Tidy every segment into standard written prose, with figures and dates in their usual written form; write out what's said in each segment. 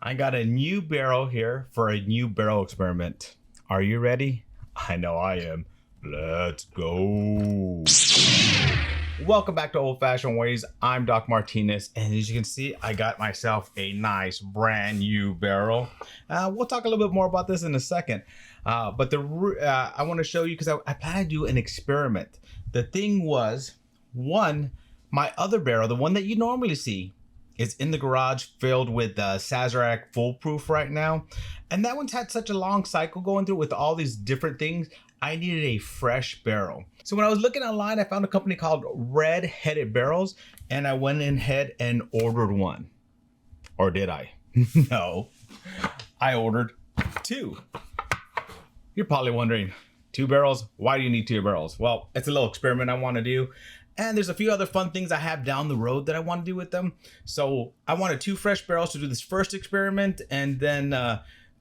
I got a new barrel here for a new barrel experiment. Are you ready? I know I am. Let's go. Welcome back to Old Fashioned Ways. I'm Doc Martinez, and as you can see, I got myself a nice brand new barrel. We'll talk a little bit more about this in a second, but I want to show you because I plan to do an experiment. The thing was, my other barrel, the one that you normally see, is in the garage filled with Sazerac Foolproof right now, and that one's had such a long cycle going through with all these different things. I needed a fresh barrel. So when I was looking online, I found a company called Red Headed Barrels, and I went ahead and ordered one. Or did I? No, I ordered two. You're probably wondering, 2 barrels? Why do you need 2 barrels? Well, it's a little experiment I want to do. And there's a few other fun things I have down the road that I want to do with them. So I wanted 2 fresh barrels to do this first experiment and then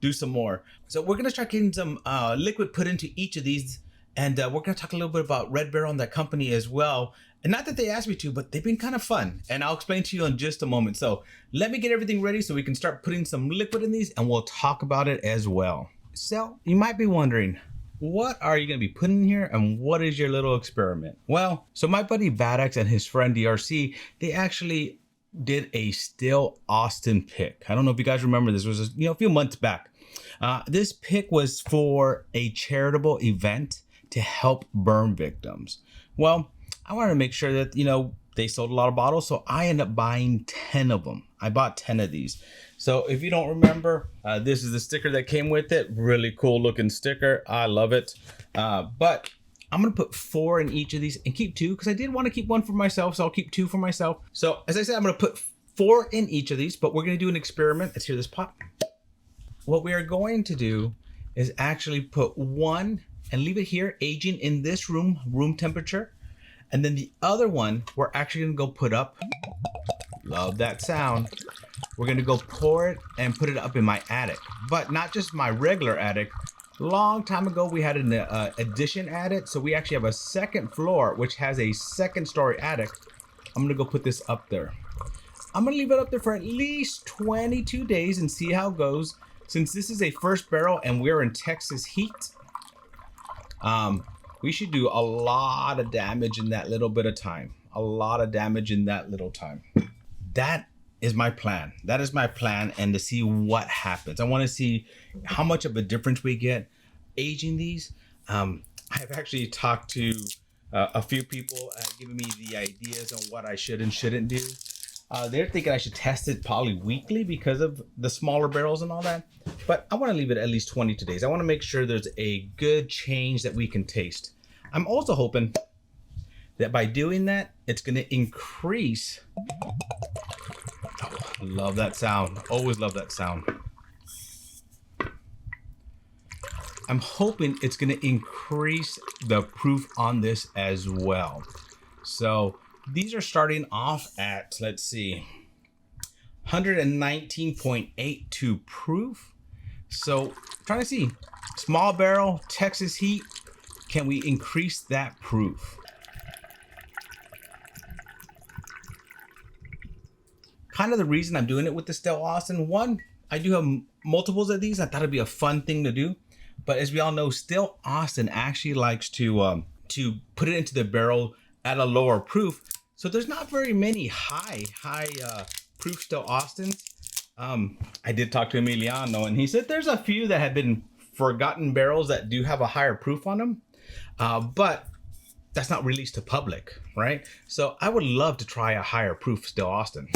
do some more. So we're going to start getting some liquid put into each of these. And we're going to talk a little bit about Red Barrel and that company as well. And not that they asked me to, but they've been kind of fun. And I'll explain to you in just a moment. So let me get everything ready so we can start putting some liquid in these and we'll talk about it as well. So you might be wondering, what are you going to be putting in here and what is your little experiment? Well, so my buddy Vadex and his friend DRC, they actually did a Still Austin pick. I don't know if you guys remember this. It was a few months back. This pick was for a charitable event to help burn victims. Well, I wanted to make sure that, they sold a lot of bottles, so I ended up buying 10 of them. I bought 10 of these. So if you don't remember, this is the sticker that came with it. Really cool looking sticker. I love it. But I'm going to put 4 in each of these and keep 2 because I did want to keep 1 for myself. So I'll keep 2 for myself. So as I said, I'm going to put 4 in each of these, but we're going to do an experiment. Let's hear this pop. What we are going to do is actually put 1 and leave it here aging in this room temperature. And then the other one, we're actually going to go put up. Love that sound. We're going to go pour it and put it up in my attic, but not just my regular attic. Long time ago, we had an addition attic. So we actually have a second floor, which has a second story attic. I'm going to go put this up there. I'm going to leave it up there for at least 22 days and see how it goes. Since this is a first barrel and we're in Texas heat, we should do a lot of damage in that little bit of time. A lot of damage in that little time. That is my plan. That is my plan, and to see what happens. I want to see how much of a difference we get aging these. I've actually talked to a few people giving me the ideas on what I should and shouldn't do. They're thinking I should test it probably weekly because of the smaller barrels and all that. But I want to leave it at least 22 days. I want to make sure there's a good change that we can taste. I'm also hoping that by doing that, it's going to increase. Oh, love that sound. Always love that sound. I'm hoping it's going to increase the proof on this as well. So these are starting off at, let's see, 119.82 proof. So trying to see, small barrel, Texas heat, can we increase that proof? Kind of the reason I'm doing it with the Still Austin. One, I do have multiples of these. I thought it'd be a fun thing to do. But as we all know, Still Austin actually likes to put it into the barrel at a lower proof. So there's not very many high proof Still Austins. I did talk to Emiliano, and he said there's a few that have been forgotten barrels that do have a higher proof on them. But that's not released to public, right? So I would love to try a higher proof Still Austin.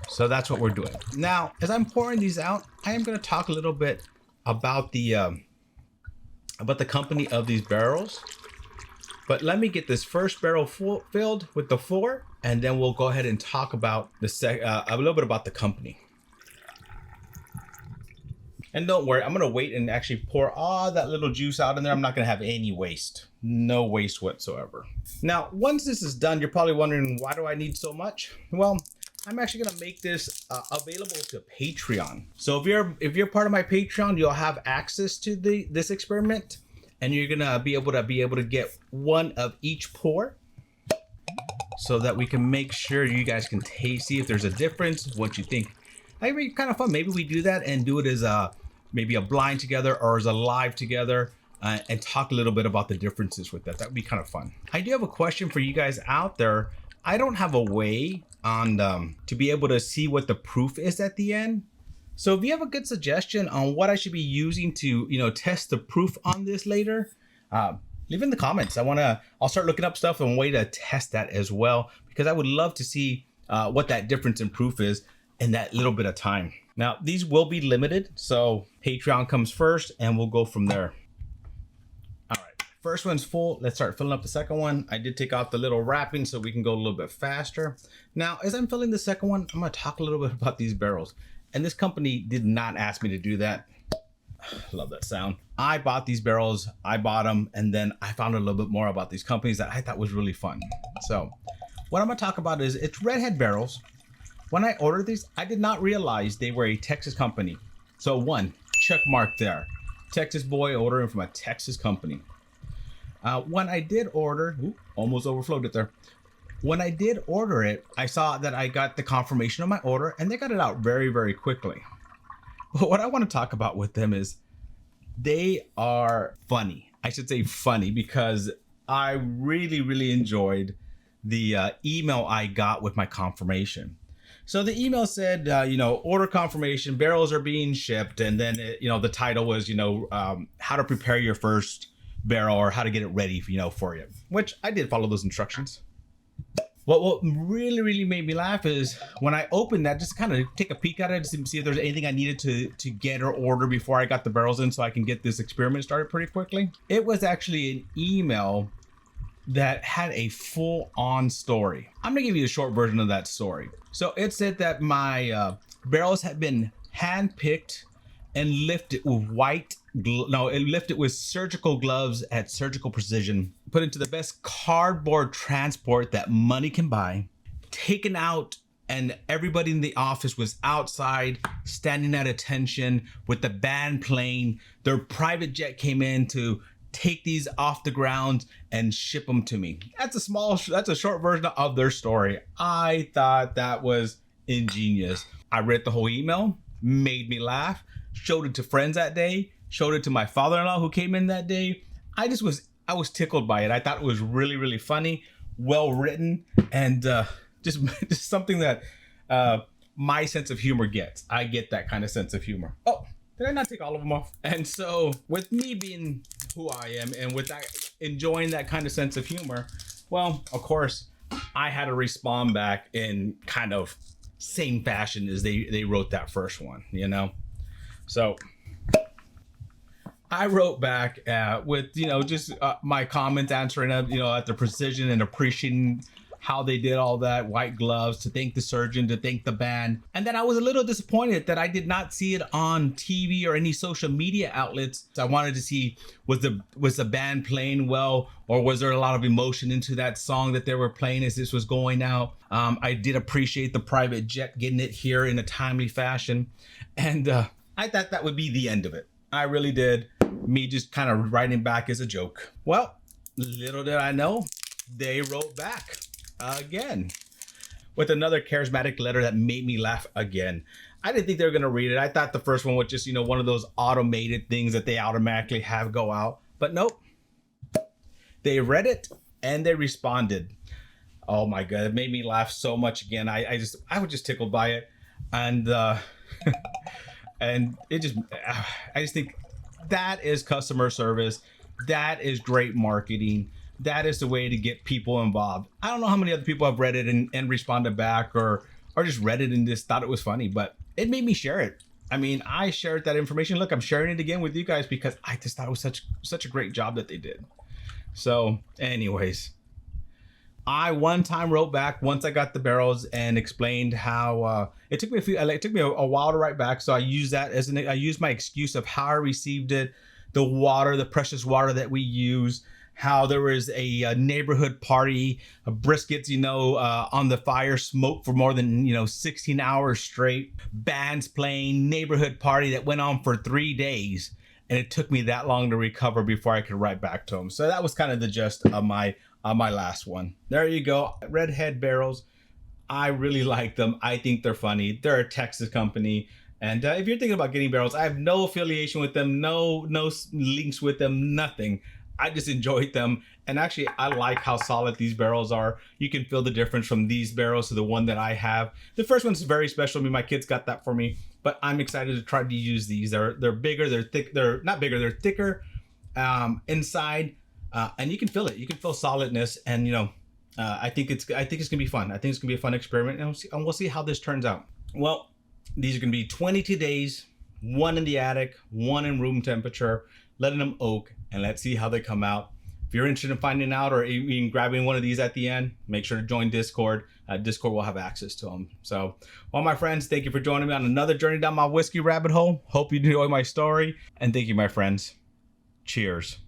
So that's what we're doing. Now, as I'm pouring these out, I am going to talk a little bit about the company of these barrels. But let me get this first barrel filled with the 4, and then we'll go ahead and talk about a little bit about the company. And don't worry, I'm going to wait and actually pour all that little juice out in there. I'm not going to have any waste. No waste whatsoever. Now, once this is done, you're probably wondering, why do I need so much? Well, I'm actually going to make this available to Patreon. So if you're part of my Patreon, you'll have access to this experiment, and you're going to be able to get 1 of each pour. so that we can make sure you guys can taste, see if there's a difference, what you think. That'd be kind of fun. Maybe we do that and do it as maybe a blind together or as a live together, and talk a little bit about the differences with that. That would be kind of fun. I do have a question for you guys out there. I don't have a way on to be able to see what the proof is at the end. So if you have a good suggestion on what I should be using to, test the proof on this later, leave in the comments. I'll start looking up stuff and way to test that as well, because I would love to see what that difference in proof is in that little bit of time. Now, these will be limited, so Patreon comes first and we'll go from there. All right, first one's full. Let's start filling up the second one. I did take off the little wrapping so we can go a little bit faster. Now, as I'm filling the second one, I'm gonna talk a little bit about these barrels. And this company did not ask me to do that. Love that sound. I bought these barrels, I bought them, and then I found a little bit more about these companies that I thought was really fun. So what I'm gonna talk about is it's Redhead barrels. When I ordered these, I did not realize they were a Texas company. So one, check mark there. Texas boy ordering from a Texas company. When I did order, almost overflowed it there. When I did order it, I saw that I got the confirmation of my order and they got it out very, very quickly. But what I want to talk about with them is they are funny. I should say funny, because I really, really enjoyed the email I got with my confirmation. So the email said, order confirmation, barrels are being shipped. And then, the title was, how to prepare your first barrel or how to get it ready, for you, which I did follow those instructions. What really, really made me laugh is when I opened that, just kind of take a peek at it to see if there's anything I needed to get or order before I got the barrels in so I can get this experiment started pretty quickly. It was actually an email that had a full-on story. I'm gonna give you a short version of that story. So it said that my barrels had been hand-picked and lifted with lifted with surgical gloves at surgical precision, put into the best cardboard transport that money can buy, taken out, and everybody in the office was outside standing at attention with the band playing. Their private jet came in to take these off the ground and ship them to me. That's a short version of their story. I thought that was ingenious. I read the whole email, made me laugh, showed it to friends that day, showed it to my father-in-law who came in that day. I was tickled by it. I thought it was really, really funny, well written, and just something that my sense of humor gets. I get that kind of sense of humor. Oh, did I not take all of them off? And so with me being who I am and with that, enjoying that kind of sense of humor, well, of course, I had to respond back in kind of same fashion as they wrote that first one, So I wrote back with, just my comments, answering up, at the precision and appreciating how they did all that, white gloves, to thank the surgeon, to thank the band. And then I was a little disappointed that I did not see it on TV or any social media outlets. I wanted to see, was the band playing well, or was there a lot of emotion into that song that they were playing as this was going out? I did appreciate the private jet getting it here in a timely fashion. And I thought that would be the end of it. I really did. Me just kind of writing back as a joke. Well, little did I know, they wrote back again with another charismatic letter that made me laugh again. I didn't think they were going to read it. I thought the first one was just, one of those automated things that they automatically have go out. But nope. They read it and they responded. Oh my God, it made me laugh so much again. I was just tickled by it. And and I just think that is customer service. That is great marketing. That is the way to get people involved. I don't know how many other people have read it and responded back or just read it and just thought it was funny, but it made me share it. I mean, I shared that information. Look, I'm sharing it again with you guys because I just thought it was such a great job that they did. So anyways, I one time wrote back once I got the barrels and explained how it took me a while to write back. So I used that I used my excuse of how I received it, the precious water that we use, how there was a neighborhood party, briskets, on the fire, smoke for more than, 16 hours straight, bands playing, neighborhood party that went on for 3 days. And it took me that long to recover before I could write back to them. So that was kind of the gist of my on my last one. There you go. Redhead barrels. I really like them. I think they're funny. They're a Texas company. And if you're thinking about getting barrels, I have no affiliation with them, no links with them, nothing. I just enjoyed them. And actually, I like how solid these barrels are. You can feel the difference from these barrels to the one that I have. The first one's very special to me. My kids got that for me, but I'm excited to try to use these. They're bigger, they're thick, they're not bigger, they're thicker inside, and you can feel it. You can feel solidness, and I think it's gonna be fun. I think it's gonna be a fun experiment, and we'll see how this turns out. Well, these are gonna be 22 days, one in the attic, one in room temperature, letting them oak, and let's see how they come out. If you're interested in finding out or even grabbing one of these at the end, make sure to join Discord. Discord will have access to them. So, well, my friends, thank you for joining me on another journey down my whiskey rabbit hole. Hope you enjoy my story, and thank you, my friends. Cheers.